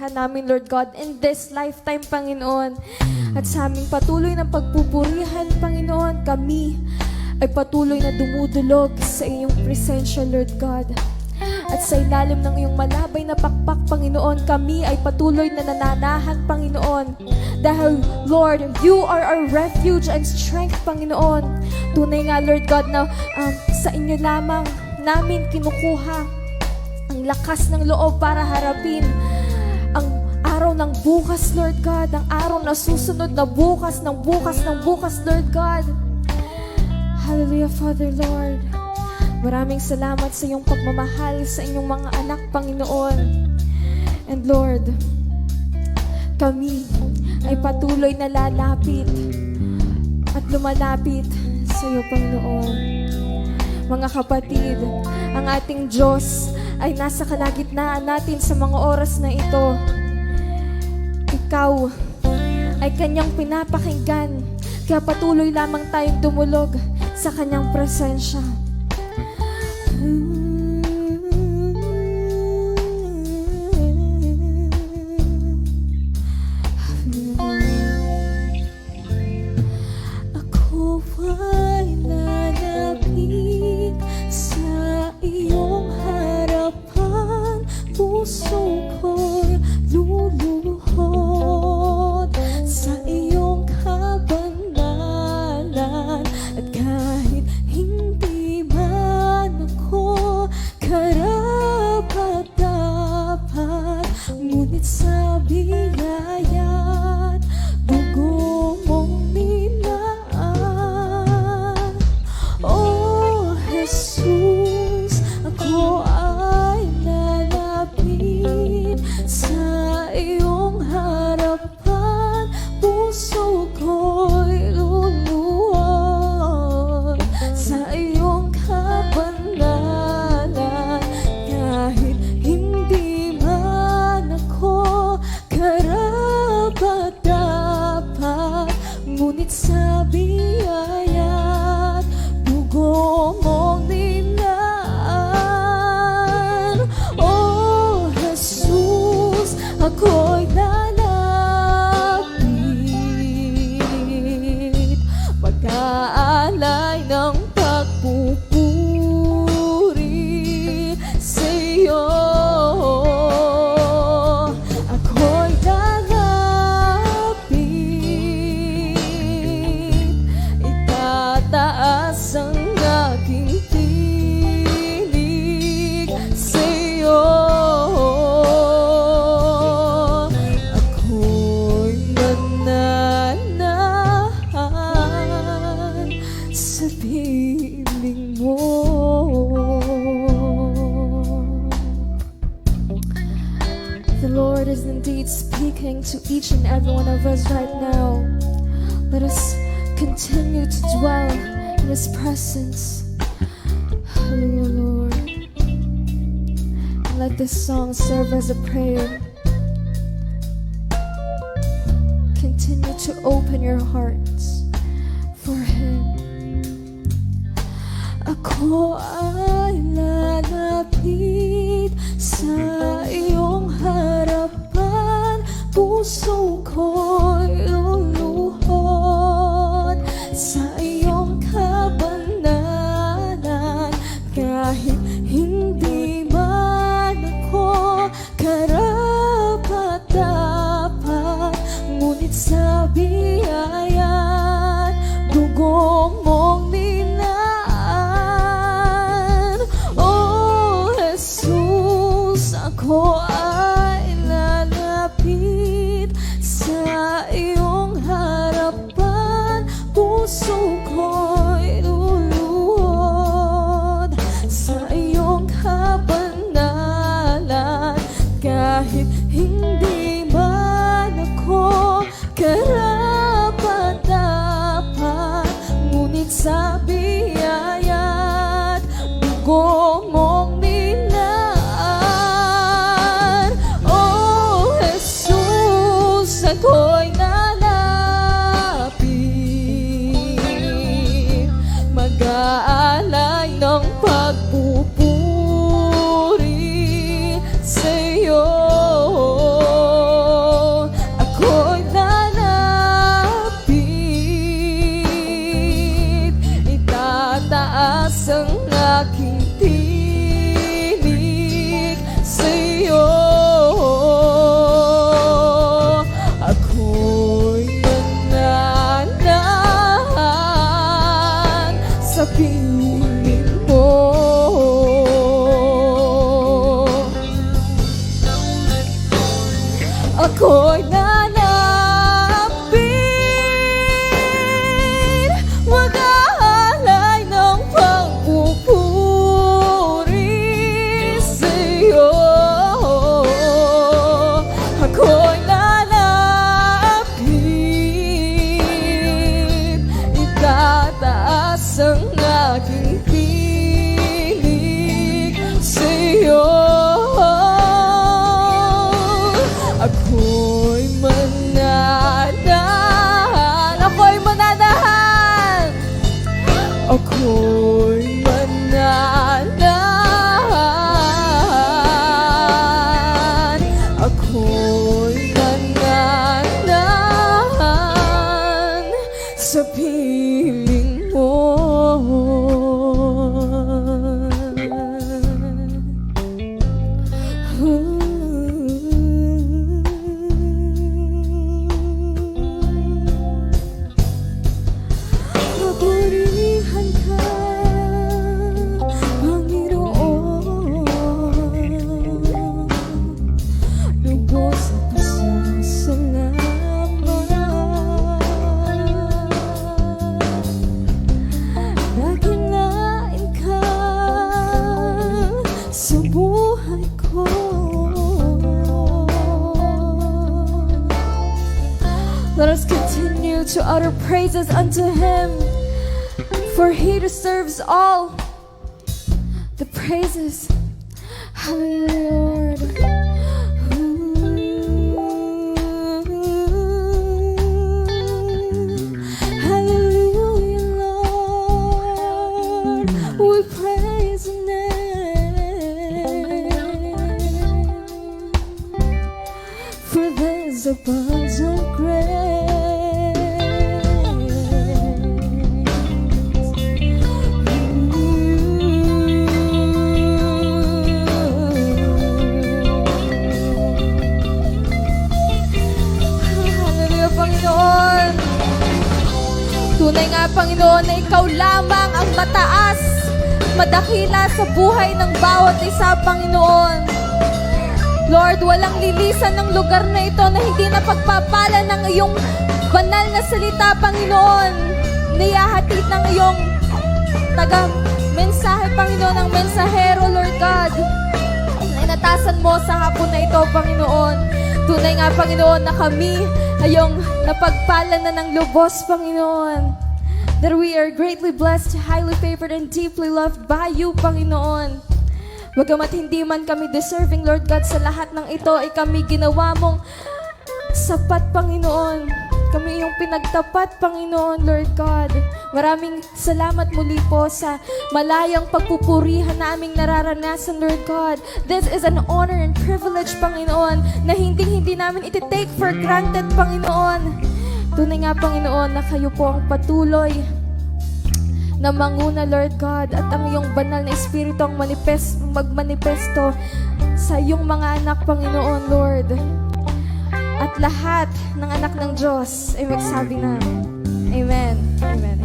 kapangyarihan namin, Lord God, in this lifetime, Panginoon. At sa aming patuloy ng pagpupurihan, Panginoon, kami ay patuloy na dumudulog sa iyong presensya, Lord God. At sa ilalim ng iyong malabay na pakpak, Panginoon, kami ay patuloy na nananahan, Panginoon. Dahil, Lord, you are our refuge and strength, Panginoon. Tunay nga, Lord God, na sa inyo lamang namin kinukuha ang lakas ng loob para harapin ang araw ng bukas, Lord God. Ang araw na susunod na bukas, ng bukas, ng bukas, Lord God. Hallelujah, Father, Lord. Maraming salamat sa iyong pagmamahal sa inyong mga anak, Panginoon. And Lord, kami ay patuloy na lalapit at lumalapit sa iyo, Panginoon. Mga kapatid, ang ating Diyos ay nasa kalagitnaan natin sa mga oras na ito. Ikaw ay Kanyang pinapakinggan, kaya patuloy lamang tayong dumulog sa Kanyang presensya. Ako ay lalapit sa iyong harapan, puso ko'y luluhod sa iyong kabanalan. At kahit hindi man ako karapat-dapat, ngunit sa biyaya't dugo mong nilaan, oh Jesus, ako ay lalapit sa iyong harapan, puso ko'y luluhod sa iyong kabanalan. Kahit hindi man ako karapat-dapat, ngunit sa biyaya't dugo mong nilaan, oh Jesus, ako'y lalapit, mag-aalay ng pagpupuri sa iyo. Ako'y lalapit, itataas ang aking tinig sa iyo. Ako'y nananahan sa piling mo. The Lord is indeed speaking to each and every one of us right now. Let us continue to dwell in His presence. Hallelujah, Lord. And let this song serve as a prayer. Continue to open your hearts for Him. Ako ay lalapit sa iyong harapan, puso ko'y luluhod sa iyong kabanalan. Kahit hindi man ako karapat-dapat, ngunit sa biyaya't dugo mong nilaan, oh Jesus, ako ay lalapit sa ako'y nanapin, mag-aalay ng pagpupuri sa'yo. Ako'y lalapit, itataas ang aking tinig sa'yo. Ako'y mananahan, ako'y mananahan, ako'y mananahan, ako'y mananahan sa piling mo. Purihan ka, Panginoon, lubos na pasasalamat. Dakilain ka sa buhay ko. Let us continue to utter praises unto Him, for He deserves all the praises. Hallelujah, Lord. Hallelujah, Lord. We praise Your name, for there's a bunch of grace. Panginoon, tunay nga Panginoon na Ikaw lamang ang mataas, madakila sa buhay ng bawat isa, Panginoon. Lord, walang lilisan ng lugar na ito na hindi napagpapala ng iyong banal na salita, Panginoon. Niyahatid ng iyong taga-mensahe, Panginoon, ang mensahero, Lord God, na inatasan mo sa hapon na ito, Panginoon. Tunay nga, Panginoon, na kami ay yung napagpala na ng lubos, Panginoon. That we are greatly blessed, highly favored, and deeply loved by You, Panginoon. Bagamat hindi man kami deserving, Lord God, sa lahat ng ito ay kami ginawa Mong sapat, Panginoon. Kami yung pinagtapat, Panginoon, Lord God. Maraming salamat muli po sa malayang pagpupurihan na aming nararanasan, Lord God. This is an honor and privilege, Panginoon, na hindi namin iti-take for granted, Panginoon. Tunay nga, Panginoon, na Kayo po ang patuloy na manguna, Lord God, at ang iyong banal na Espiritu ang magmanifesto sa iyong mga anak, Panginoon, Lord. At lahat ng anak ng Diyos ay magsabi na, Amen. Amen.